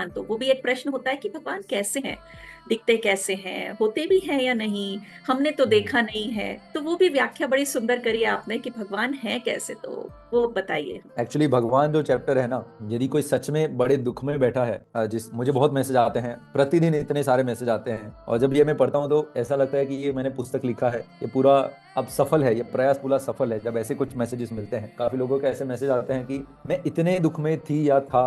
भगवान, तो वो भी एक प्रश्न होता है कि भगवान कैसे हैं, दिखते कैसे हैं, होते भी हैं या नहीं, हमने तो हम्म। देखा नहीं है। तो वो भी व्याख्या बड़ी सुंदर करी है आपने कि भगवान है कैसे, तो वो बताइए। एक्चुअली भगवान जो चैप्टर है ना, यदि कोई सच में बड़े दुख में बैठा है, जिस मुझे बहुत मैसेज आते हैं, प्रतिदिन इतने सारे मैसेज आते हैं, और जब ये मैं पढ़ता हूँ तो ऐसा लगता है कि ये मैंने पुस्तक लिखा है, ये पूरा अब सफल है, ये प्रयास पूरा सफल है। जब ऐसे कुछ मैसेजेस मिलते हैं, काफी लोगों के ऐसे मैसेज आते हैं कि मैं इतने दुख में थी या था,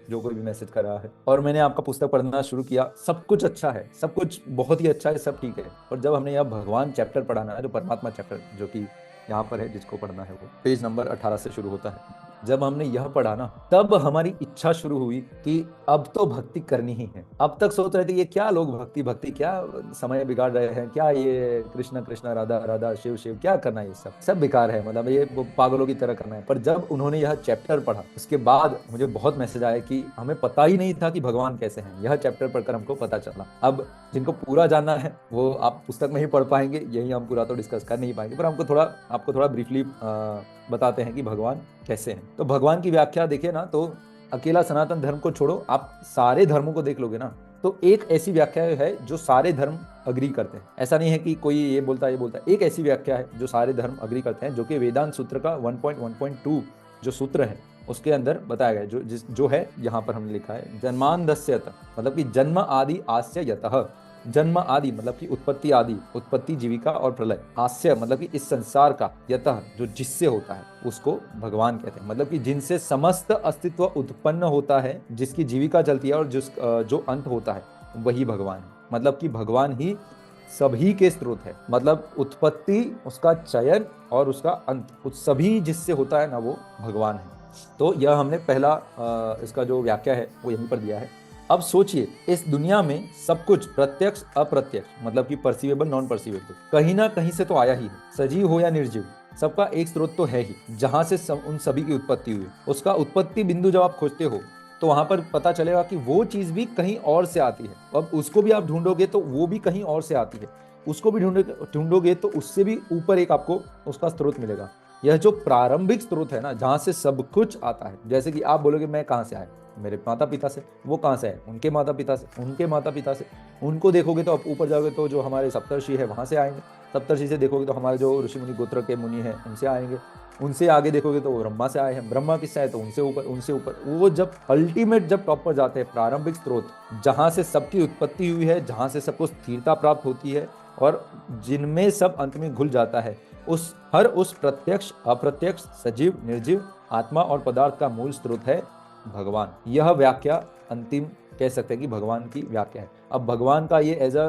जो कोई भी मैसेज कर रहा है, और मैंने आपका पुस्तक पढ़ना शुरू किया, सब कुछ अच्छा है, सब कुछ बहुत ही अच्छा है, सब ठीक है। और जब हमने यह भगवान चैप्टर पढ़ाना है, जो परमात्मा चैप्टर जो कि यहाँ पर है, जिसको पढ़ना है वो पेज नंबर 18 से शुरू होता है, जब हमने यह पढ़ा ना, तब हमारी इच्छा शुरू हुई कि अब तो भक्ति करनी ही है। अब तक सोच रहे थे ये क्या लोग भक्ति भक्ति, क्या समय बिगाड़ रहे हैं, क्या ये कृष्णा कृष्णा राधा राधा शिव शिव क्या करना है, ये सब सब बेकार है, मतलब ये वो पागलों की तरह करना है। पर जब उन्होंने यह चैप्टर पढ़ा, उसके बाद मुझे बहुत मैसेज आया कि हमें पता ही नहीं था कि भगवान कैसे हैं, यह चैप्टर पढ़कर हमको पता चला। अब जिनको पूरा जानना है वो आप पुस्तक में ही पढ़ पाएंगे, यही हम पूरा तो डिस्कस कर नहीं पाएंगे, पर हमको थोड़ा आपको थोड़ा ब्रीफली बताते हैं कि भगवान कैसे हैं। तो भगवान की व्याख्या देखिए ना, तो अकेला सनातन धर्म को छोड़ो, आप सारे धर्मों को देख लोगे ना, तो एक ऐसी व्याख्या है जो सारे धर्म अग्री करते हैं। ऐसा नहीं है कि कोई ये बोलता है ये बोलता है, एक ऐसी व्याख्या है जो सारे धर्म अग्री करते हैं, जो कि वेदांत सूत्र का 1.1.2 जो सूत्र है उसके अंदर बताया गया है, जो है यहाँ पर हमने लिखा है, जन्मांधस्य यतः, मतलब कि जन्म आदि आस्य यतः। जन्म आदि मतलब कि उत्पत्ति आदि, उत्पत्ति जीविका और प्रलय, आस्य मतलब कि इस संसार का, यतः जो जिससे होता है उसको भगवान कहते हैं। मतलब कि जिनसे समस्त अस्तित्व उत्पन्न होता है, जिसकी जीविका चलती है और जो अंत होता है वही भगवान है। मतलब कि भगवान ही सभी के स्रोत है, मतलब उत्पत्ति, उसका चयन और उसका अंत, उस सभी जिससे होता है ना, वो भगवान है। तो यह हमने पहला इसका जो व्याख्या है वो यहीं पर दिया है। अब सोचिए, इस दुनिया में सब कुछ प्रत्यक्ष अप्रत्यक्ष, मतलब कि परसीवेबल नॉन परसीवेबल, कहीं ना कहीं से तो आया ही है, सजीव हो या निर्जीव, सबका एक स्रोत तो है ही, जहां से उन सभी की उत्पत्ति हुई। उसका उत्पत्ति बिंदु जब आप खोजते हो तो वहां पर पता चलेगा कि वो चीज भी कहीं और से आती है। अब उसको भी आप ढूंढोगे तो वो भी कहीं और से आती है, उसको भी ढूंढोगे तो उससे भी ऊपर एक आपको उसका स्रोत मिलेगा। यह जो प्रारंभिक स्रोत है ना, जहां से सब कुछ आता है, जैसे कि आप बोलोगे मैं कहां से आया, मेरे माता पिता से, वो कहां से है, उनके माता पिता से, उनके माता पिता से, उनको देखोगे तो आप ऊपर जाओगे तो जो हमारे सप्तर्षि है वहां से आएंगे, सप्तर्षि से देखोगे तो हमारे जो ऋषि मुनि गोत्र के मुनि हैं उनसे आएंगे, उनसे आगे देखोगे तो वो ब्रह्मा से आए हैं, ब्रह्मा किससे आए तो उनसे ऊपर, उनसे ऊपर, वो जब अल्टीमेट जब टॉप पर जाते हैं, प्रारंभिक स्रोत जहां से सबकी उत्पत्ति हुई है, जहां से सबको स्थिरता प्राप्त होती है और जिनमें सब अंत में घुल जाता है, उस प्रत्यक्ष अप्रत्यक्ष सजीव निर्जीव आत्मा और पदार्थ का मूल स्रोत है भगवान। यह व्याख्या अंतिम कह सकते हैं कि भगवान की व्याख्या है। अब भगवान का ये एज अ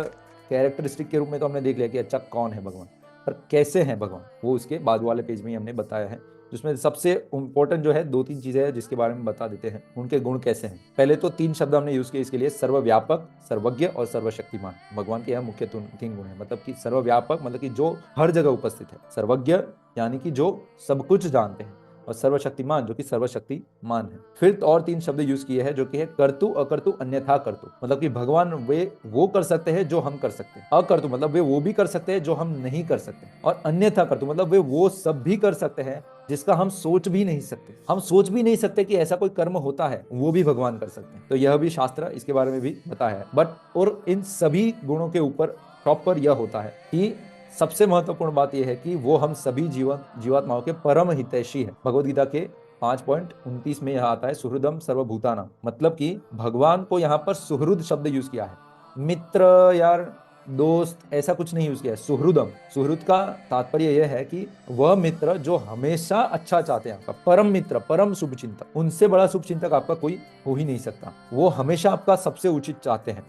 कैरेक्टरिस्टिक के रूप में तो हमने देख लिया कि अच्छा कौन है भगवान, पर कैसे हैं भगवान, वो उसके बाद वाले पेज में ही हमने बताया है, जिसमें सबसे इंपॉर्टेंट जो है दो तीन चीजें हैं जिसके बारे में बता देते हैं, उनके गुण कैसे हैं। पहले तो तीन शब्द हमने यूज किए इसके लिए, सर्वव्यापक, सर्वज्ञ और सर्वशक्तिमान। भगवान के यह मुख्य तीन गुण है, मतलब कि सर्वव्यापक मतलब कि जो हर जगह उपस्थित है, सर्वज्ञ यानी कि जो सब कुछ जानते हैं, और सर्वशक्तिमान जो कि सर्वशक्तिमान है। फिर तो और तीन शब्द यूज किए हैं जो कि है कर्तु अकर्तु अन्यथा कर्तु, मतलब कि भगवान वे वो कर सकते हैं जो हम कर सकते हैं, अकर्तु मतलब वे वो भी कर सकते हैं जो हम नहीं कर सकते, और अन्यथा कर्तु मतलब वे वो सब भी कर सकते हैं जिसका हम सोच भी नहीं सकते। हम सोच भी नहीं सकते कि ऐसा कोई कर्म होता है, वो भी भगवान कर सकते हैं। तो यह भी शास्त्र इसके बारे में भी बताया है। बट और इन सभी गुणों के ऊपर टॉप पर यह होता है कि सबसे महत्वपूर्ण बात यह है कि वो हम सभी जीवात्माओं के परम हितैषी है। भगवत गीता के 5.29 में यह आता है सुहृदम सर्वभूतानाम, मतलब कि भगवान को यहाँ पर सुहृद शब्द यूज किया है। मित्र यार दोस्त ऐसा कुछ नहीं यूज किया है, सुहृदम। सुहृद का तात्पर्य यह है कि वह मित्र जो हमेशा अच्छा चाहते हैं, आपका परम मित्र, परम शुभचिंतक, उनसे बड़ा शुभचिंतक आपका कोई हो ही नहीं सकता। वो हमेशा आपका सबसे उचित चाहते हैं,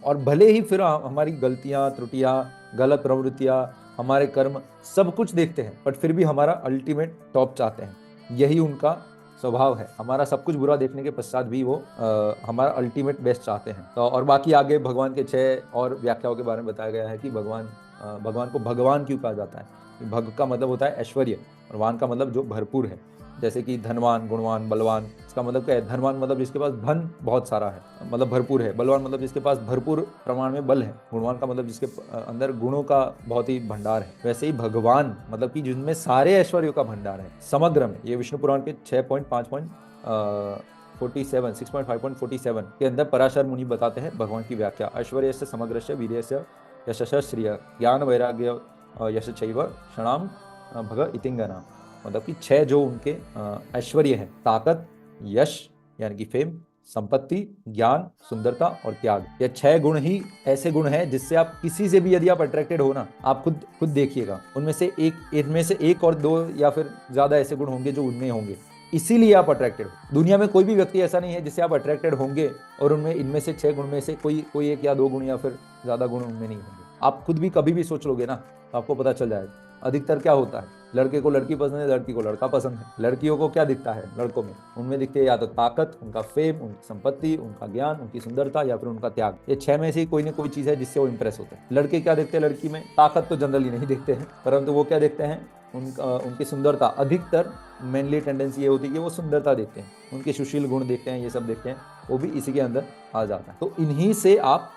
और भले ही फिर हमारी गलतियां त्रुटियां, गलत प्रवृत्तियां, हमारे कर्म सब कुछ देखते हैं, बट फिर भी हमारा अल्टीमेट टॉप चाहते हैं। यही उनका स्वभाव है, हमारा सब कुछ बुरा देखने के पश्चात भी वो हमारा अल्टीमेट बेस्ट चाहते हैं। तो और बाकी आगे भगवान के 6 और व्याख्याओं के बारे में बताया गया है कि भगवान को भगवान क्यों कहा जाता है। भग का मतलब होता है ऐश्वर्य, और वान का मतलब जो भरपूर है, जैसे कि धनवान, गुणवान, बलवान। इसका मतलब क्या है, धनवान मतलब जिसके पास धन बहुत सारा है, मतलब भरपूर है। बलवान मतलब जिसके पास भरपूर प्रमाण में बल है। गुणवान का मतलब जिसके अंदर गुणों का बहुत ही भंडार है। वैसे ही भगवान मतलब कि जिनमें सारे ऐश्वर्यों का भंडार है समग्र में। ये विष्णु पुराण के 6.5 47 6.5.47 के अंदर पराशर मुनि बताते हैं भगवान की व्याख्या। ऐश्वर्यस्य समग्रस्य वीर्यस्य यशस्य श्रिय ज्ञान वैराग्य यश चैव क्षणाम भग इतिंगना। मतलब कि 6 जो उनके ऐश्वर्य है, ताकत, यश यानी कि फेम, संपत्ति, ज्ञान, सुंदरता और त्याग, ये 6 गुण ही ऐसे गुण हैं जिससे आप किसी से भी यदि आप अट्रैक्टेड हो ना, आप खुद देखिएगा, इनमें से एक और दो या फिर ज्यादा ऐसे गुण होंगे जो उनमें होंगे, इसीलिए आप अट्रैक्टेड हो। दुनिया में कोई भी व्यक्ति ऐसा नहीं है जिससे आप अट्रैक्टेड होंगे और उनमें इनमें से 6 गुण में से कोई एक या 2 गुण या फिर ज्यादा गुण उनमें नहीं होंगे। आप खुद भी कभी भी सोच लोगे ना तो आपको पता चल जाएगा। अधिकतर क्या होता है, लड़के को लड़की पसंद है, लड़की को लड़का पसंद है। लड़कियों को क्या दिखता है लड़कों में, उनमें दिखते हैं या तो ताकत, उनका फेम, उनकी संपत्ति, उनका ज्ञान, उनकी सुंदरता या फिर उनका त्याग। ये 6 में से ही कोई ना कोई चीज है जिससे वो इंप्रेस होते हैं। लड़के क्या देखते हैं लड़की में, ताकत तो जनरली नहीं देखते हैं, परंतु वो क्या देखते हैं, उनकी सुंदरता। अधिकतर मेनली टेंडेंसी ये होती है कि वो सुंदरता देखते हैं, उनके सुशील गुण देखते हैं, ये सब देखते हैं, वो भी इसी के अंदर आ जाता है। तो इन्हीं से आप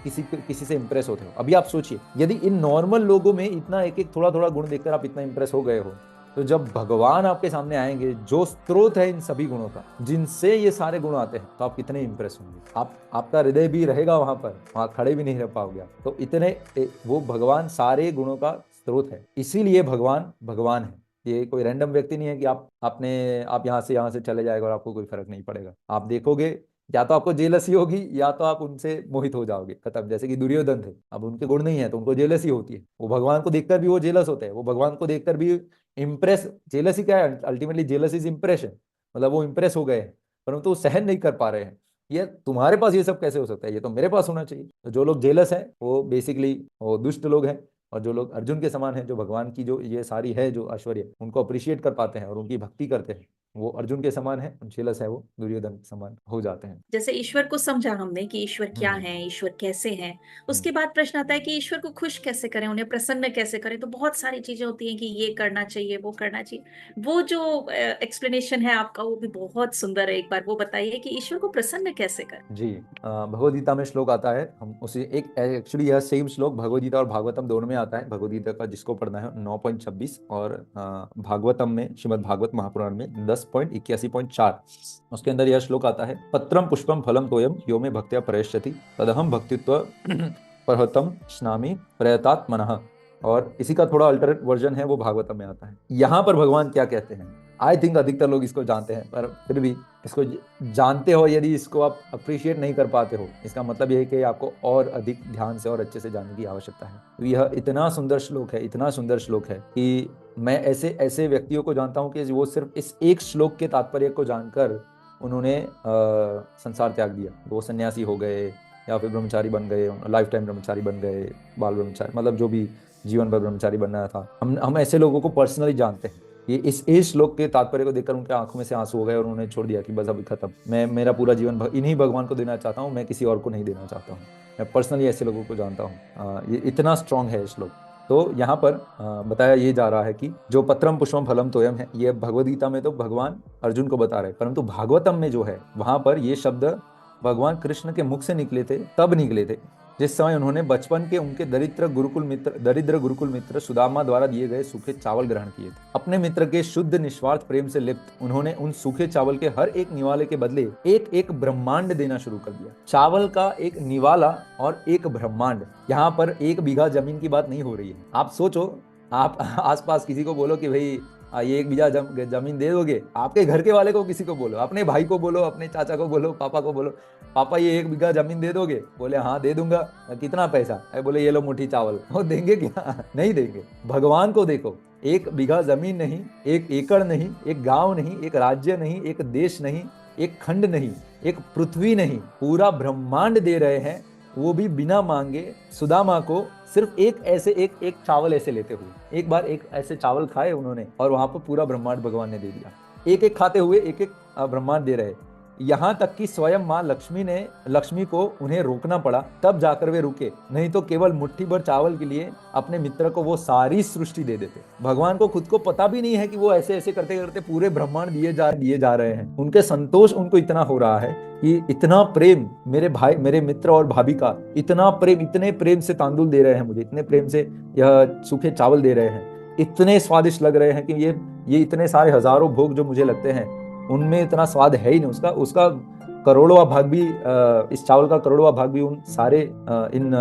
किसी से इंप्रेस होते हो। अभी आप सोचिए, यदि इन नॉर्मल लोगों में इतना एक एक थोड़ा थोड़ा गुण देखकर आप इतना इंप्रेस हो गए हो, तो जब भगवान आपके सामने आएंगे जो स्रोत है इन सभी गुणों का, जिनसे ये सारे गुण आते हैं, तो आप कितने इंप्रेस होंगे। आपका हृदय भी रहेगा वहां खड़े भी नहीं रह पाओगे। तो इतने वो भगवान सारे गुणों का स्रोत है, इसीलिए भगवान है। ये कोई रैंडम व्यक्ति नहीं है कि आप यहाँ से चले जाएगा और आपको कोई फर्क नहीं पड़ेगा। आप देखोगे या तो आपको जेलसी होगी या तो आप उनसे मोहित हो जाओगे, खत्म। जैसे कि दुर्योधन थे, अब उनके गुण नहीं है तो उनको जेलसी होती है। वो भगवान को देखकर भी वो जेलस होते हैं, वो भगवान को देखकर भी इंप्रेस। जेलसी क्या है, अल्टीमेटली जेलस इज इंप्रेशन, मतलब वो इंप्रेस हो गए हैं परंतु वो सहन नहीं कर पा रहे हैं। ये तुम्हारे पास ये सब कैसे हो सकता है, ये तो मेरे पास होना चाहिए। तो जो लोग जेलस हैं वो बेसिकली वो दुष्ट लोग हैं, और जो लोग अर्जुन के समान हैं, जो भगवान की जो ये सारी है जो ऐश्वर्य उनको अप्रिशिएट कर पाते हैं और उनकी भक्ति करते हैं, वो अर्जुन के समान है। जेलस है वो दुर्योधन के समान हो जाते हैं। जैसे ईश्वर को समझा हमने कि ईश्वर क्या हम्म है, ईश्वर कैसे हैं। हम्म उसके बाद प्रश्न आता है कि ईश्वर को खुश कैसे करें, उन्हें प्रसन्न कैसे करें। तो बहुत सारी चीजें होती हैं कि ये करना चाहिए, वो करना चाहिए। वो जो एक्सप्लेनेशन है आपका वो भी बहुत सुंदर है। एक बार वो बताइए कि ईश्वर को प्रसन्न कैसे करें। जी, भगवद गीता में श्लोक आता है, हम उसे एक एक्चुअली यह सेम श्लोक भगवद गीता और भागवतम दोनों में आता है। भगवद गीता का जिसको पढ़ना है 9.26 और भागवतम में, श्रीमद् भागवत महापुराण में 10.81.4, उसके अंदर यह श्लोक आता है, पत्रम पुष्पम फलम तोयम यो में भक्त्या प्रयश्यति तदहम भक्तित्व परहतम स्नामि प्रयतात्मनः। और इसी का थोड़ा अल्टरनेट वर्जन है वो भागवतम में आता है। यहाँ पर भगवान क्या कहते हैं, आई थिंक अधिकतर लोग इसको जानते हैं, पर फिर भी इसको जानते हो यदि इसको आप अप्रिशिएट नहीं कर पाते हो, इसका मतलब यह है कि आपको और अधिक ध्यान से और अच्छे से जानने की आवश्यकता है। तो यह इतना सुंदर श्लोक है, इतना सुंदर श्लोक है कि मैं ऐसे ऐसे व्यक्तियों को जानता हूँ कि वो सिर्फ इस एक श्लोक के तात्पर्य को जानकर उन्होंने संसार त्याग दिया। वो सन्यासी हो गए या फिर ब्रह्मचारी बन गए, लाइफ टाइम ब्रह्मचारी बन गए, बाल ब्रह्मचारी, मतलब जो भी जीवन भर ब्रह्मचारी बनना था। हम ऐसे लोगों को पर्सनली जानते हैं। ये इस श्लोक के तात्पर्य को देखकर उनके आंखों में से आंसू हो गए और उन्होंने छोड़ दिया कि बस अभी खत्म, मैं मेरा पूरा जीवन इन्हीं भगवान को देना चाहता हूँ, मैं किसी और को नहीं देना चाहता हूँ। मैं पर्सनली ऐसे लोगों को जानता हूँ। ये इतना स्ट्रांग है श्लोक। तो यहाँ पर बताया ये जा रहा है कि जो पत्रम पुष्पम फलम तोयम है, ये भगवद गीता में तो भगवान अर्जुन को बता रहे हैं, परंतु भागवतम में जो है वहां पर ये शब्द भगवान कृष्ण के मुख से निकले थे, तब निकले थे जिस समय उन्होंने बचपन के उनके दरिद्र गुरुकुल मित्र सुदामा द्वारा दिए गए सूखे चावल ग्रहण किए थे। अपने मित्र के शुद्ध निस्वार्थ प्रेम से लिप्त उन्होंने उन सूखे चावल के हर एक निवाले के बदले एक एक ब्रह्मांड देना शुरू कर दिया। चावल का एक निवाला और एक ब्रह्मांड। यहाँ पर 1 बीघा जमीन की बात नहीं हो रही है। आप सोचो, आप आसपास किसी को बोलो कि भाई ये 1 बीघा जमीन दे दोगे, आपके घर के वाले को किसी को बोलो, अपने भाई को बोलो, अपने चाचा को बोलो, पापा को बोलो, पापा ये 1 बीघा जमीन दे दोगे? बोले हाँ दे दूंगा। कितना पैसा? बोले ये लो मुट्ठी चावल। वो देंगे क्या? नहीं देंगे। भगवान को देखो, 1 बीघा जमीन नहीं, 1 एकड़ नहीं, एक गांव नहीं, एक राज्य नहीं, एक देश नहीं, एक खंड नहीं, एक पृथ्वी नहीं, पूरा ब्रह्मांड दे रहे हैं, वो भी बिना मांगे। सुदामा को सिर्फ एक चावल ऐसे लेते हुए, एक बार एक ऐसे चावल खाए उन्होंने और वहां पर पूरा ब्रह्मांड भगवान ने दे दिया। एक एक खाते हुए एक एक ब्रह्मांड दे रहे। यहाँ तक कि स्वयं माँ लक्ष्मी को उन्हें रोकना पड़ा, तब जाकर वे रुके, नहीं तो केवल मुट्ठी भर चावल के लिए अपने मित्र को वो सारी सृष्टि दे देते। भगवान को खुद को पता भी नहीं है कि वो ऐसे ऐसे करते करते पूरे ब्रह्मांड दिए जा रहे हैं। उनके संतोष उनको इतना हो रहा है कि इतना प्रेम मेरे भाई, मेरे मित्र और भाभी का, इतना प्रेम, इतने प्रेम से तांदुल दे रहे हैं मुझे, इतने प्रेम से यह सूखे चावल दे रहे हैं, इतने स्वादिष्ट लग रहे हैं कि ये इतने सारे हजारों भोग जो मुझे लगते हैं उनमें इतना स्वाद है ही नहीं। उसका उसका करोड़वा भाग भी इस चावल का करोड़वा भाग भी उन सारे इन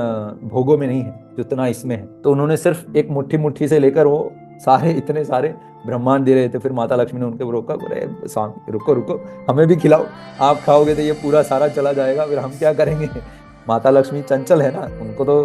भोगों में नहीं है जितना इसमें है। तो उन्होंने सिर्फ एक मुट्ठी मुट्ठी से लेकर वो सारे इतने सारे ब्रह्मांड दे रहे थे। फिर माता लक्ष्मी ने उनको रोका, बोले स्वामी रुको रुको, हमें भी खिलाओ, आप खाओगे तो ये पूरा सारा चला जाएगा, फिर हम क्या करेंगे। माता लक्ष्मी चंचल है ना, उनको तो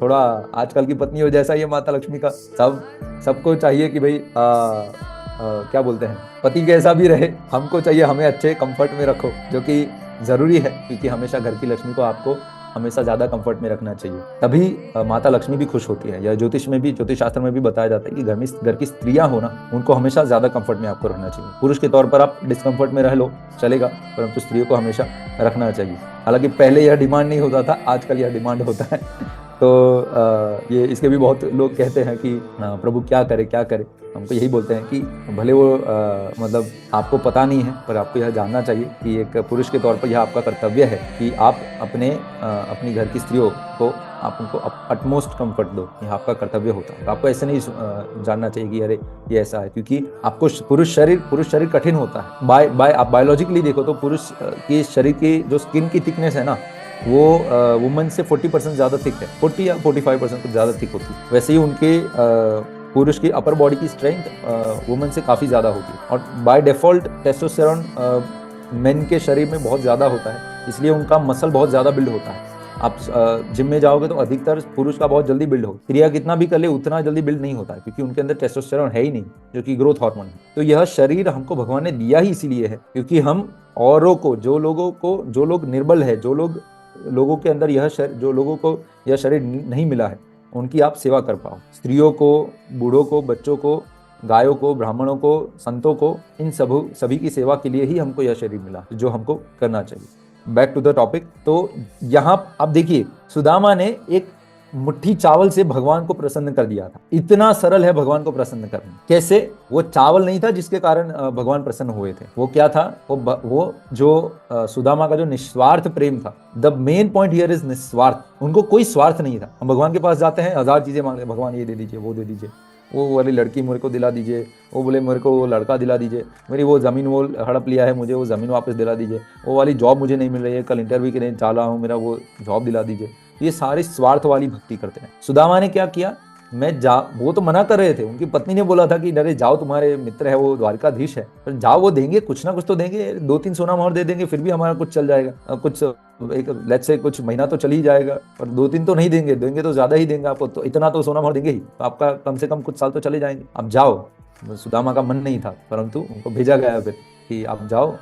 थोड़ा आजकल की पत्नियों जैसा ही है माता लक्ष्मी का। सबको चाहिए कि भाई क्या बोलते हैं, पति कैसा भी रहे, हमको चाहिए हमें अच्छे कंफर्ट में रखो, जो कि जरूरी है, क्योंकि हमेशा घर की लक्ष्मी को आपको हमेशा ज्यादा कंफर्ट में रखना चाहिए, तभी माता लक्ष्मी भी खुश होती है। या ज्योतिष शास्त्र में भी बताया जाता है कि घर की स्त्रियां हो ना, उनको हमेशा ज्यादा कंफर्ट में आपको रहना चाहिए। पुरुष के तौर पर आप डिस्कंफर्ट में रह लो चलेगा, परंतु स्त्रियों को हमेशा रखना चाहिए। हालांकि पहले यह डिमांड नहीं होता था, आजकल यह डिमांड होता है। तो ये इसके भी बहुत लोग कहते हैं कि प्रभु क्या करे क्या करे। हमको यही बोलते हैं कि भले वो मतलब आपको पता नहीं है, पर आपको यह जानना चाहिए कि एक पुरुष के तौर पर यह आपका कर्तव्य है कि आप अपनी घर की स्त्रियों को आप उनको अटमोस्ट कंफर्ट दो। यह आपका कर्तव्य होता है। आपको ऐसे नहीं जानना चाहिए कि अरे ये ऐसा है, क्योंकि आपको पुरुष शरीर कठिन होता है। आप बायोलॉजिकली देखो तो पुरुष के शरीर की जो स्किन की थिकनेस है ना, वो वुमेन से 40% ज़्यादा थिक है, 40 या 45% ज़्यादा थिक होती है। वैसे ही उनके पुरुष की अपर बॉडी की स्ट्रेंथ वुमेन से काफ़ी ज़्यादा होती है। और बाय डिफॉल्ट टेस्टोस्टेरोन मेन के शरीर में बहुत ज़्यादा होता है, इसलिए उनका मसल बहुत ज़्यादा बिल्ड होता है। आप जिम में जाओगे तो अधिकतर पुरुष का बहुत जल्दी बिल्ड हो, स्त्रियां कितना भी कर ले उतना जल्दी बिल्ड नहीं होता है, क्योंकि उनके अंदर टेस्टोस्टेरोन है ही नहीं, जो कि ग्रोथ हार्मोन है। तो यह शरीर हमको भगवान ने दिया ही इसीलिए है, क्योंकि हम औरों को, जो लोग निर्बल है, लोगों के अंदर जो लोगों को यह शरीर नहीं मिला है, उनकी आप सेवा कर पाओ। स्त्रियों को, बूढ़ों को, बच्चों को, गायों को, ब्राह्मणों को, संतों को, इन सभी की सेवा के लिए ही हमको यह शरीर मिला, जो हमको करना चाहिए। Back to the topic. तो यहाँ आप देखिए, सुदामा ने एक मुट्ठी चावल से भगवान को प्रसन्न कर दिया था। इतना सरल है भगवान को प्रसन्न करना। कैसे? वो चावल नहीं था जिसके कारण भगवान प्रसन्न हुए थे। वो क्या था? वो जो सुदामा का जो निस्वार्थ प्रेम था। The main point here is निस्वार्थ। उनको कोई स्वार्थ नहीं था। हम भगवान के पास जाते हैं, 1000 चीजें मांगते हैं, भगवान ये दे दीजिए, वो दे दीजिए, वो वाली लड़की मेरे को दिला दीजिए, वो बोले मेरे को वो लड़का दिला दीजिए, मेरी वो ज़मीन वो हड़प लिया है, मुझे वो ज़मीन वापस दिला दीजिए, वो वाली जॉब मुझे नहीं मिल रही है, कल इंटरव्यू के लिए जा रहा हूँ, मेरा वो जॉब दिला दीजिए। ये सारे स्वार्थ वाली भक्ति करते हैं। सुदामा ने क्या किया? वो तो मना कर रहे थे, उनकी पत्नी ने बोला था कि अरे जाओ, तुम्हारे मित्र है वो द्वारिकाधीश है, पर जाओ, वो देंगे कुछ ना कुछ तो देंगे, 2-3 सोना मोहर दे देंगे, फिर भी हमारा कुछ चल जाएगा, कुछ एक लेट्स से कुछ महीना तो चल ही जाएगा, पर 2-3 तो नहीं देंगे तो ज्यादा ही देंगे आपको, तो इतना तो सोना मोहर देंगे ही, तो आपका कम से कम कुछ साल तो चले जाएंगे, आप जाओ। सुदामा का मन नहीं था, परंतु उनको भेजा गया फिर कि आप जाओ,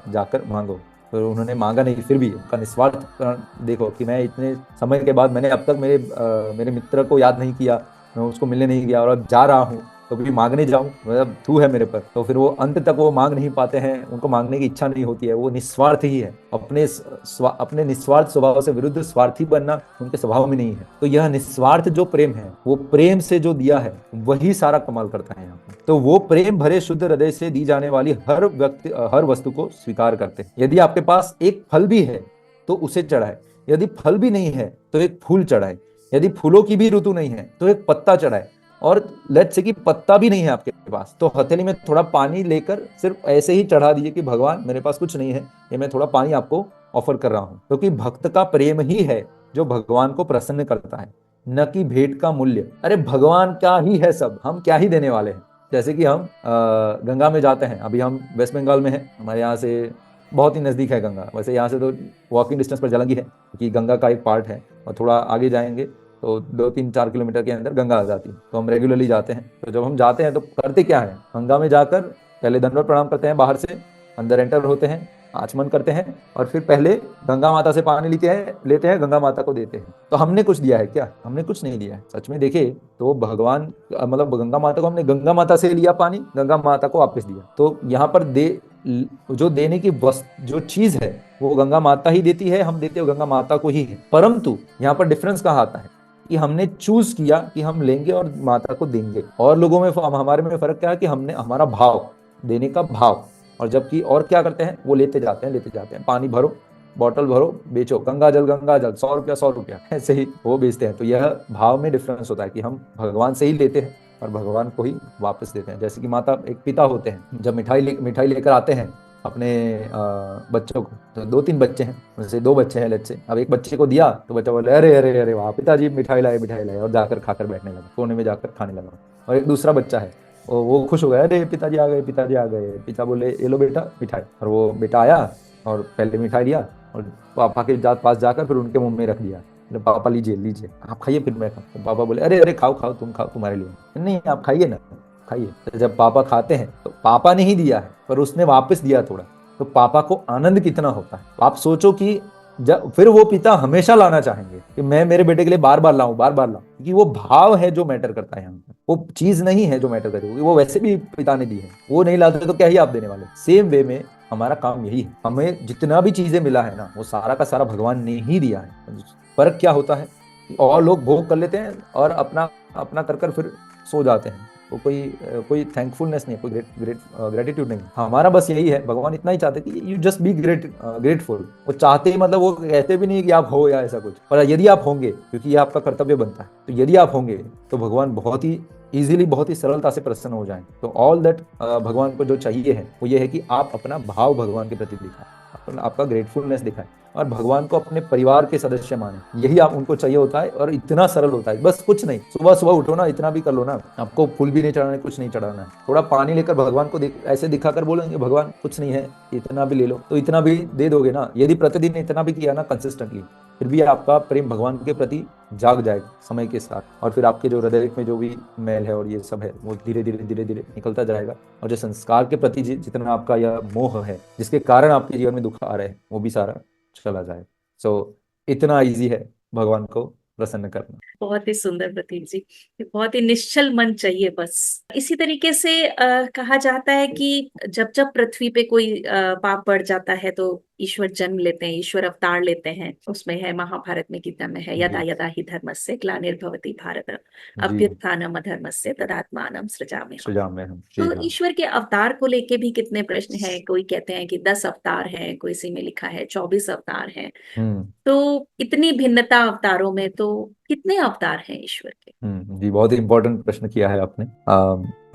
जाकर मांगो। तो उन्होंने मांगा नहीं, फिर भी उनका निस्वार्थ देखो कि मैं इतने समय के बाद, मैंने अब तक मेरे मित्र को याद नहीं किया, मैं उसको मिलने नहीं गया, और अब जा रहा हूँ तो भी मांगने जाऊँ, मतलब तू है मेरे पर। तो फिर वो अंत तक वो मांग नहीं पाते हैं, उनको मांगने की इच्छा नहीं होती है, वो निस्वार्थ ही है। अपने निस्वार्थ स्वभाव से विरुद्ध स्वार्थी बनना उनके स्वभाव में नहीं है। तो यह निस्वार्थ जो प्रेम है, वो प्रेम से जो दिया है, वही सारा कमाल करता है यहाँ पर। तो वो प्रेम भरे शुद्ध हृदय से दी जाने वाली हर वस्तु को स्वीकार करते हैं। यदि आपके पास एक फल भी है तो उसे चढ़ाए, यदि फल भी नहीं है तो एक फूल चढ़ाए, यदि फूलों की भी ऋतु नहीं है तो एक पत्ता चढ़ाए, और लेट्स से कि पत्ता भी नहीं है आपके पास, तो हथेली में थोड़ा पानी लेकर सिर्फ ऐसे ही चढ़ा दीजिए कि भगवान मेरे पास कुछ नहीं है, ये मैं थोड़ा पानी आपको ऑफर कर रहा हूँ। क्योंकि भक्त का प्रेम ही है जो भगवान को प्रसन्न करता है, न कि भेंट का मूल्य। अरे भगवान क्या ही है सब, हम क्या ही देने वाले हैं। जैसे कि हम गंगा में जाते हैं, अभी हम वेस्ट बंगाल में हैं, हमारे यहाँ से बहुत ही नज़दीक है गंगा। वैसे यहाँ से तो वॉकिंग डिस्टेंस पर जलंगी है, क्योंकि गंगा का एक पार्ट है, और थोड़ा आगे जाएंगे तो 2-3-4 किलोमीटर के अंदर गंगा आ जाती है। तो हम रेगुलरली जाते हैं। तो जब हम जाते हैं तो करते क्या है, गंगा में जाकर पहले दंडवत प्रणाम करते हैं, बाहर से अंदर एंटर होते हैं, आचमन करते हैं, और फिर पहले गंगा माता से पानी लेते हैं, गंगा माता को देते हैं। तो हमने कुछ दिया है क्या? हमने कुछ नहीं दिया है। सच में देखे तो भगवान, मतलब गंगा माता को हमने गंगा माता से लिया पानी, गंगा माता को वापस दिया। तो यहाँ पर जो देने की जो चीज है वो गंगा माता ही देती है, हम देते हो गंगा माता को ही है। परंतु यहाँ पर डिफरेंस कहाँ आता है कि हमने चूज किया कि हम लेंगे और माता को देंगे। और लोगों में, हमारे में फर्क क्या है कि हमने हमारा भाव, देने का भाव, और जबकि और क्या करते हैं, वो लेते जाते हैं, पानी भरो, बॉटल भरो, बेचो, गंगा जल 100 रुपया 100 रुपया, ऐसे ही वो बेचते हैं। तो यह भाव में डिफरेंस होता है कि हम भगवान से ही लेते हैं और भगवान को ही वापस देते हैं। जैसे कि माता, एक पिता होते हैं, जब मिठाई लेकर आते हैं अपने बच्चों को। तो दो तीन बच्चे हैं, उनसे दो बच्चे हैं लेट्स से, अब एक बच्चे को दिया तो बच्चा बोले अरे अरे अरे वाह पिताजी मिठाई लाए, और जाकर खाकर बैठने लगा, कोने में जाकर खाने लगा। और एक दूसरा बच्चा है, वो खुश हो गया, अरे पिताजी आ गए, पिताजी आ गए। पिता बोले ये लो बेटा मिठाई, और वो बेटा आया और पहले मिठाई लिया और पापा के पास जाकर फिर उनके मुंह में रख दिया। बोले, पापा लीजिए लीजिए आप खाइए फिर मैं खाऊं। तो पापा बोले अरे अरे खाओ खाओ तुम खाओ, तुम्हारे लिए नहीं, आप खाइए ना, खाइए। तो जब पापा खाते हैं तो पापा ने ही दिया है पर उसने वापस दिया थोड़ा, तो पापा को आनंद कितना होता है। आप सोचो कि जब फिर वो पिता हमेशा लाना चाहेंगे कि मैं मेरे बेटे के लिए बार बार लाऊं, बार बार लाऊं, क्योंकि वो भाव है जो मैटर करता है यहाँ पर, वो चीज नहीं है जो मैटर करेगी, वो वैसे भी पिता ने दी है, वो नहीं लाते तो क्या ही आप देने वाले। सेम वे में हमारा काम यही है, हमें जितना भी चीजें मिला है ना वो सारा का सारा भगवान ने ही दिया है। फर्क क्या होता है कि और लोग भोग कर लेते हैं और अपना अपना कर कर फिर सो जाते हैं, वो कोई थैंकफुलनेस नहीं है, कोई ग्रेटिट्यूड नहीं है। हमारा बस यही है, भगवान इतना ही चाहते कि यू जस्ट बी ग्रेटफुल। वो चाहते ही मतलब वो कहते भी नहीं कि आप हो या ऐसा कुछ, पर यदि आप होंगे, क्योंकि ये आपका कर्तव्य बनता है, तो यदि आप होंगे तो भगवान बहुत ही इजीली, बहुत ही सरलता से प्रसन्न हो जाएं। तो ऑल दैट भगवान को जो चाहिए है वो ये है कि आप अपना भाव भगवान के प्रति दिखाएं, आपका ग्रेटफुलनेस दिखाएं और भगवान को अपने परिवार के सदस्य माने, यही आप उनको चाहिए होता है। और इतना सरल होता है, बस कुछ नहीं, सुबह सुबह उठो ना, इतना भी कर लो ना, आपको फूल भी नहीं चढ़ाना है, कुछ नहीं चढ़ाना है, थोड़ा पानी लेकर भगवान को ऐसे दिखाकर बोलेंगे भगवान कुछ नहीं है, इतना भी ले लो, तो इतना भी दे दोगे ना, यदि प्रतिदिन इतना भी किया ना कंसिस्टेंटली, फिर भी आपका प्रेम भगवान के प्रति जाग जाएगा समय के साथ, और फिर आपके जो हृदय में जो भी मैल है और ये सब है वो धीरे धीरे धीरे धीरे निकलता जाएगा, और जो संस्कार के प्रति जितना आपका यह मोह है जिसके कारण आपके जीवन में दुख आ रहे हैं वो भी सारा चला जाए। सो इतना इजी है भगवान को प्रसन्न करना। बहुत ही सुंदर प्रतीक जी, बहुत ही निश्चल मन चाहिए बस। इसी तरीके से कहा जाता है कि जब जब पृथ्वी पे कोई पाप बढ़ जाता है तो ईश्वर जन्म लेते हैं, ईश्वर अवतार लेते हैं। उसमें है, महाभारत में गीता में है, यदा जी यदा हि धर्मस्य ग्लानिर्भवति भारत जी। अभ्युत्थानम् अधर्मस्य तदात्मानं सृजाम्यहम्। सुजाम में हम जी तो हाँ। ईश्वर के अवतार को लेके भी कितने प्रश्न हैं। कोई कहते हैं कि 10 अवतार हैं, कोई सी में लिखा है 24 अवतार हैं। हम्म तो इतनी भिन्नता अवतारों में, तो कितने अवतार हैं ईश्वर के? जी, बहुत ही इंपॉर्टेंट प्रश्न किया है आपने।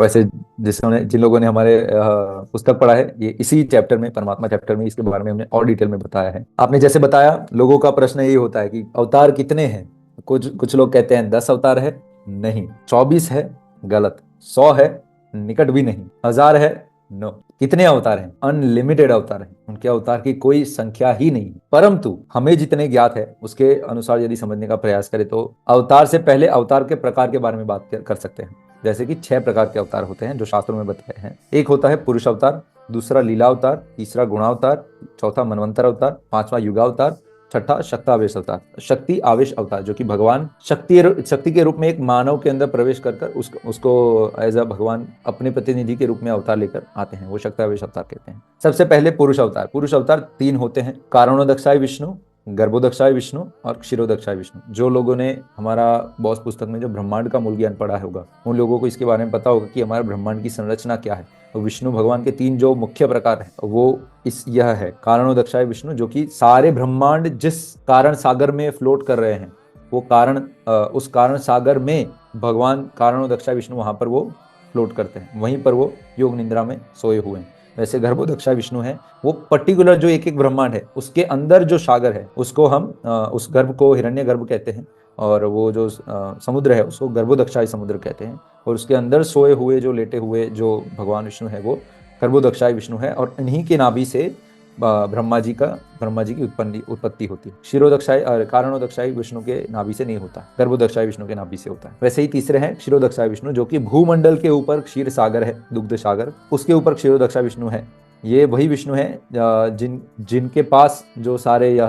वैसे जिन लोगों ने हमारे पुस्तक पढ़ा है, ये इसी चैप्टर में, परमात्मा चैप्टर में, इसके बारे में हमने और डिटेल में बताया है। आपने जैसे बताया, लोगों का प्रश्न यही होता है कि अवतार कितने हैं। कुछ कुछ लोग कहते हैं 10 अवतार है, नहीं 24 है, गलत। 100 है, निकट भी नहीं। 1000 है, नो। कितने अवतार हैं? अनलिमिटेड अवतार हैं, उनके अवतार की कोई संख्या ही नहीं है। परंतु हमें जितने ज्ञात है उसके अनुसार यदि समझने का प्रयास करें तो अवतार से पहले अवतार के प्रकार के बारे में बात कर सकते हैं। जैसे कि 6 प्रकार के अवतार होते हैं जो शास्त्रों में बताए हैं। एक होता है पुरुष अवतार, दूसरा लीला अवतार, तीसरा गुणावतार, चौथा मनवंतर अवतार, पांचवा युगावतार, छठा शक्तावेश अवतार, शक्ति आवेश अवतार, जो कि भगवान शक्ति के रूप में एक मानव के अंदर प्रवेश कर कर उसको एज अ भगवान अपने प्रतिनिधि के रूप में अवतार लेकर आते हैं, वो शक्तावेश अवतार कहते हैं। सबसे पहले पुरुष अवतार। पुरुष अवतार 3 होते हैं, कारणोदक्षाय विष्णु, गर्भोदक्षाय विष्णु और क्षीरोदक्षाय विष्णु। जो लोगों ने हमारा बॉस पुस्तक में जो ब्रह्मांड का मूल ज्ञान पढ़ा होगा उन लोगों को इसके बारे में पता होगा कि हमारे ब्रह्मांड की संरचना क्या है। तो विष्णु भगवान के 3 जो मुख्य प्रकार है वो यह है, कारणोदक्षाय विष्णु, जो कि सारे ब्रह्मांड जिस कारण सागर में फ्लोट कर रहे हैं वो उस कारण सागर में भगवान कारणोदक्षाय विष्णु वहां पर वो फ्लोट करते हैं, वहीं पर वो योग निद्रा में सोए हुए हैं। वैसे गर्भोदक्षाय विष्णु है, वो पर्टिकुलर जो एक एक ब्रह्मांड है उसके अंदर जो सागर है उसको हम उस गर्भ को हिरण्य गर्भ कहते हैं, और वो जो समुद्र है उसको गर्भोदक्षाय समुद्र कहते हैं। और उसके अंदर सोए हुए जो लेटे हुए जो भगवान विष्णु है वो गर्भोदक्षाय विष्णु है, और इन्हीं के नाभि से ब्रह्मा जी की उत्पत्ति होती है। क्षीरोदक्षाय और कारणोदक्षाय विष्णु के नाभि से नहीं होता, गर्भोदक्षाय विष्णु के नाभि से होता है। वैसे ही तीसरे हैं क्षीरोदक्षाय विष्णु, जो कि भूमंडल के ऊपर क्षीर सागर है, दुग्ध सागर, उसके ऊपर क्षीरोदक्षाय विष्णु है। ये वही विष्णु है जिनके पास जो सारे यह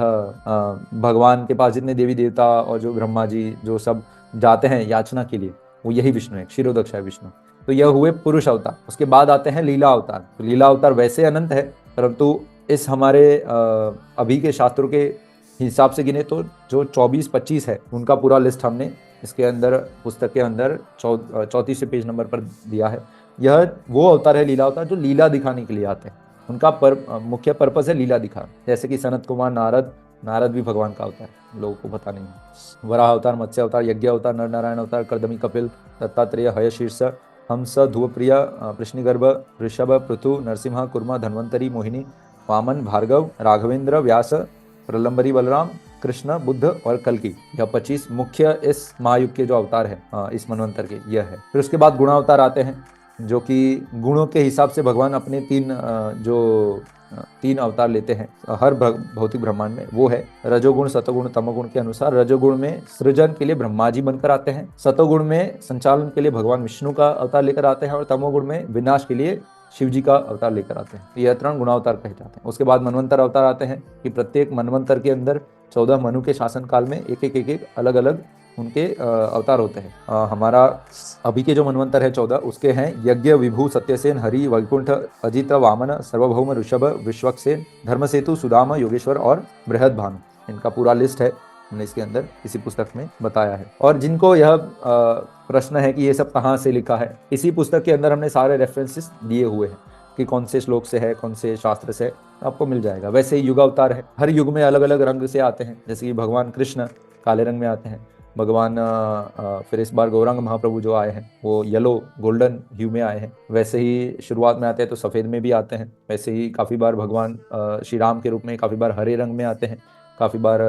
भगवान के पास जितने देवी देवता और जो ब्रह्मा जी जो सब जाते हैं याचना के लिए, वो यही विष्णु है, क्षीरोदक्षाय विष्णु। तो यह हुए पुरुष अवतार। उसके बाद आते हैं लीला अवतार। तो लीला अवतार वैसे अनंत है, परंतु इस हमारे अभी के शास्त्रों के हिसाब से गिने तो जो 24-25 है उनका पूरा लिस्ट हमने इसके अंदर पुस्तक के अंदर 34 पेज नंबर पर दिया है। यह वो अवतार है लीला अवतार जो लीला दिखाने के लिए आते हैं। उनका मुख्य पर्पस है लीला दिखा। जैसे कि सनत कुमार नारद भी भगवान का अवतार है, लोगों को पता नहीं है। वराह अवतार, मत्स्य अवतार, यज्ञ अवतार, नर नारायण अवतार, कर्दमी कपिल, दत्तात्रेय, हयशीर्ष, हंस, ध्रुवप्रिया, कृष्णगर्भ, ऋषभ, पृथु, नरसिम्हा, कुर्मा, धन्वंतरी, मोहिनी, वामन, भार्गव, राघवेंद्र, व्यास, प्रलंबरी, बलराम, कृष्ण, बुद्ध और कल्कि। यह 25 मुख्य इस महायुग के जो अवतार है, इस मनवंतर के, यह है। फिर उसके बाद गुणावतार आते हैं, जो कि गुणों के हिसाब से भगवान अपने तीन अवतार लेते हैं हर भौतिक ब्रह्मांड में। वो है रजोगुण, सतोगुण, तमोगुण के अनुसार। रजोगुण में सृजन के लिए ब्रह्मा जी बनकर आते हैं, सतोगुण में संचालन के लिए भगवान विष्णु का अवतार लेकर आते हैं, और तमोगुण में विनाश के लिए शिव जी का अवतार लेकर आते हैं। ये 3 गुणावतार कहे जाते हैं। उसके बाद मनवंतर अवतार आते हैं कि प्रत्येक मनवंतर के अंदर 14 मनु के शासन काल में एक अलग अलग उनके अवतार होते हैं। हमारा अभी के जो मनवंतर है 14, उसके हैं यज्ञ, विभु, सत्यसेन, हरि, वैकुंठ, अजित, वामन, सार्वभौम, ऋषभ, विश्वक्सेन, धर्मसेतु, सुदाम, योगेश्वर और बृहद भानु। इनका पूरा लिस्ट है, हमने इसके अंदर इसी पुस्तक में बताया है। और जिनको यह प्रश्न है कि ये सब कहाँ से लिखा है, इसी पुस्तक के अंदर हमने सारे रेफरेंसेस दिए हुए हैं कि कौन से श्लोक से है, कौन से शास्त्र से, आपको मिल जाएगा। वैसे ही युगावतार है, हर युग में अलग अलग रंग से आते हैं। जैसे कि भगवान कृष्ण काले रंग में आते हैं, भगवान फिर इस बार गौरांग महाप्रभु जो आए हैं वो येलो गोल्डन ह्यू में आए हैं। वैसे ही शुरुआत में आते हैं तो सफ़ेद में भी आते हैं। वैसे ही काफ़ी बार भगवान श्री राम के रूप में काफ़ी बार हरे रंग में आते हैं, काफ़ी बार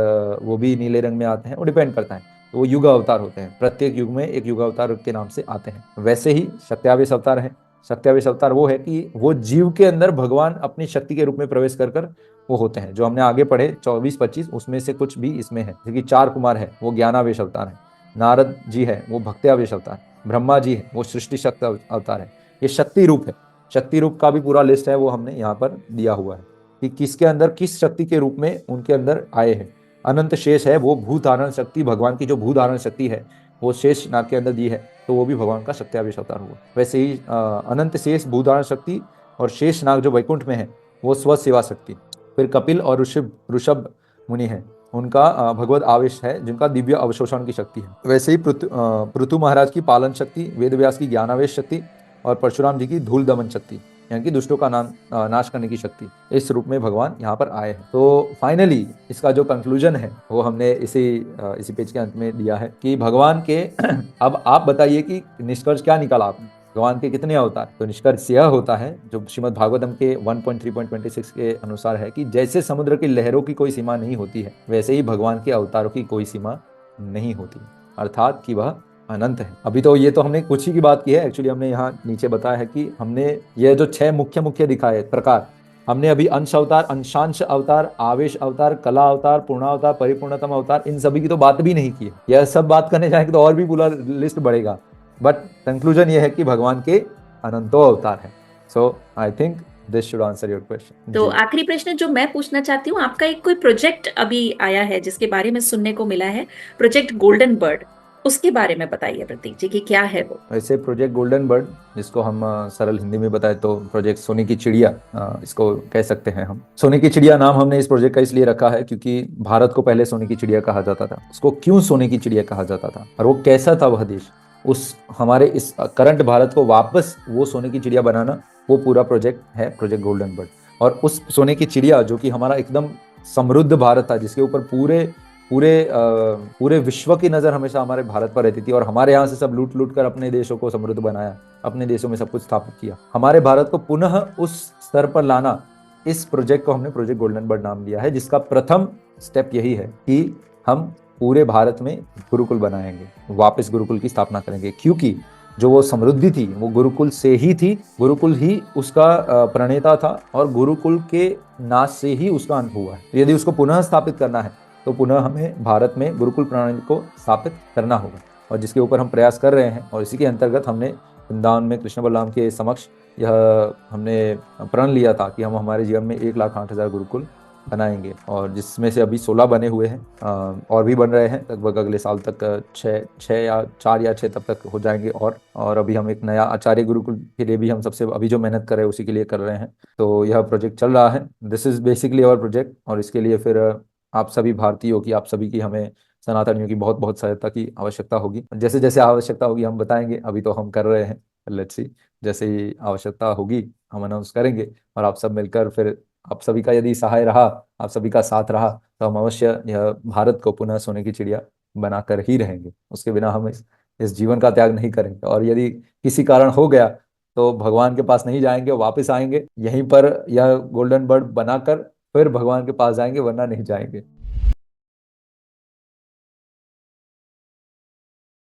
वो भी नीले रंग में आते हैं। वो डिपेंड करता है, तो वो युग अवतार होते हैं। प्रत्येक युग में एक युग अवतार के नाम से आते हैं। वैसे ही सत्यावेश अवतार है। सत्यावेश अवतार वो है कि वो जीव के अंदर भगवान अपनी शक्ति के रूप में प्रवेश कर कर वो होते हैं। जो हमने आगे पढ़े 24-25, उसमें से कुछ भी इसमें है। जैसे कि 4 कुमार है, वो ज्ञानावेश अवतार है। नारद जी है, वो भक्त्यावेश अवतार। ब्रह्मा जी है, वो सृष्टि शक्ति अवतार है। ये शक्ति रूप है। शक्ति रूप का भी पूरा लिस्ट है, वो हमने यहाँ पर दिया हुआ है कि किसके अंदर किस शक्ति के रूप में उनके अंदर आए हैं। अनंत शेष है, वो भू धारण शक्ति, भगवान की जो भू धारण शक्ति है वो शेष नाग के अंदर दी है, तो वो भी भगवान का सत्यावेश अवतार हुआ। वैसे ही अनंत शेष भू धारण शक्ति और शेष नाग जो वैकुंठ में है वो स्व सेवा शक्ति। फिर कपिल और ऋषभ मुनि है, उनका भगवत आवेश है, जिनका दिव्य अवशोषण की शक्ति है। वैसे ही पृथु महाराज की पालन शक्ति, वेदव्यास की ज्ञानावेश शक्ति और परशुराम जी की धूल दमन शक्ति, यानी कि दुष्टों का नाश करने की शक्ति, इस रूप में भगवान यहाँ पर आए हैं। तो फाइनली इसका जो कंक्लूजन है वो हमने इसी पेज के अंत में दिया है कि भगवान के अब आप बताइए कि निष्कर्ष क्या निकाला आपने, भगवान के कितने अवतार। तो निष्कर्ष यह होता है जो श्रीमद् भागवतम के 1.3.26 के अनुसार है कि जैसे समुद्र की लहरों की कोई सीमा नहीं होती है, वैसे ही भगवान के अवतारों की कोई सीमा नहीं होती, अर्थात कि वह अनंत है। अभी तो ये तो हमने कुछ ही की बात की है, एक्चुअली हमने यहाँ नीचे बताया है कि हमने ये जो 6 मुख्य दिखाए प्रकार, हमने अभी अंश अवतार, अंशांश अवतार, आवेश अवतार, कला अवतार, पूर्णावतार, परिपूर्णतम अवतार, इन सभी की तो बात भी नहीं की है। यह सब बात करने जाएंगे तो और भी पूरा लिस्ट बढ़ेगा, बट कंक्लूजन ये है कि भगवान के अनंतो अवतार है। So I think this should answer your question. तो आखिरी प्रश्न जो मैं पूछना चाहती हूँ, आपका एक कोई प्रोजेक्ट अभी आया है जिसके बारे में सुनने को मिला है, प्रोजेक्ट गोल्डन बर्ड, उसके बारे में बताइए प्रतीक जी कि क्या है वो। वैसे प्रोजेक्ट गोल्डन बर्ड, जिसको हम सरल हिंदी में बताए तो प्रोजेक्ट सोने की चिड़िया इसको कह सकते हैं हम। सोने की चिड़िया नाम हमने इस प्रोजेक्ट का इसलिए रखा है क्योंकि भारत को पहले सोने की चिड़िया कहा जाता था। उसको क्यों सोने की चिड़िया कहा जाता था और वो कैसा था वह देश, उस हमारे इस करंट भारत को वापस वो सोने की चिड़िया बनाना, वो पूरा प्रोजेक्ट है, प्रोजेक्ट गोल्डन बर्ड। और उस सोने की चिड़िया जो कि हमारा एकदम समृद्ध भारत था, जिसके ऊपर पूरे विश्व की नज़र हमेशा हमारे भारत पर रहती थी, और हमारे यहाँ से सब लूट लूट कर अपने देशों को समृद्ध बनाया, अपने देशों में सब कुछ स्थापित किया। हमारे भारत को पुनः उस स्तर पर लाना, इस प्रोजेक्ट को हमने प्रोजेक्ट गोल्डन बर्ड नाम दिया है, जिसका प्रथम स्टेप यही है कि हम पूरे भारत में गुरुकुल बनाएंगे, वापस गुरुकुल की स्थापना करेंगे। क्योंकि जो वो समृद्धि थी वो गुरुकुल से ही थी, गुरुकुल ही उसका प्रणेता था, और गुरुकुल के नाश से ही उसका अंत हुआ है। तो यदि उसको पुनः स्थापित करना है तो पुनः हमें भारत में गुरुकुल प्रणाली को स्थापित करना होगा, और जिसके ऊपर हम प्रयास कर रहे हैं। और इसी के अंतर्गत हमने वृंदावन में कृष्ण बलराम के समक्ष यह हमने प्रण लिया था कि हम हमारे जीवन में 1,08,000 गुरुकुल बनाएंगे, और जिसमें से अभी 16 बने हुए हैं, और भी बन रहे हैं। लगभग अगले साल तक 4 या 6 तब तक हो जाएंगे। और अभी हम एक नया आचार्य गुरुकुल के लिए भी हम सबसे अभी जो मेहनत कर रहे हैं उसी के लिए कर रहे हैं। तो यह प्रोजेक्ट चल रहा है, this is basically our project. और इसके लिए फिर आप सभी भारतीयों की, आप सभी की, हमें सनातनियों की बहुत बहुत सहायता की आवश्यकता होगी। जैसे जैसे आवश्यकता होगी हम बताएंगे, अभी तो हम कर रहे हैं, लेट्स सी, जैसे ही आवश्यकता होगी हम अनाउंस करेंगे। और आप सब मिलकर फिर, आप सभी का यदि सहाय रहा, आप सभी का साथ रहा, तो हम अवश्य यह भारत को पुनः सोने की चिड़िया बनाकर ही रहेंगे। उसके बिना हम इस जीवन का त्याग नहीं करेंगे, और यदि किसी कारण हो गया तो भगवान के पास नहीं जाएंगे, वापस आएंगे यहीं पर यह गोल्डन बर्ड बनाकर फिर भगवान के पास जाएंगे, वरना नहीं जाएंगे।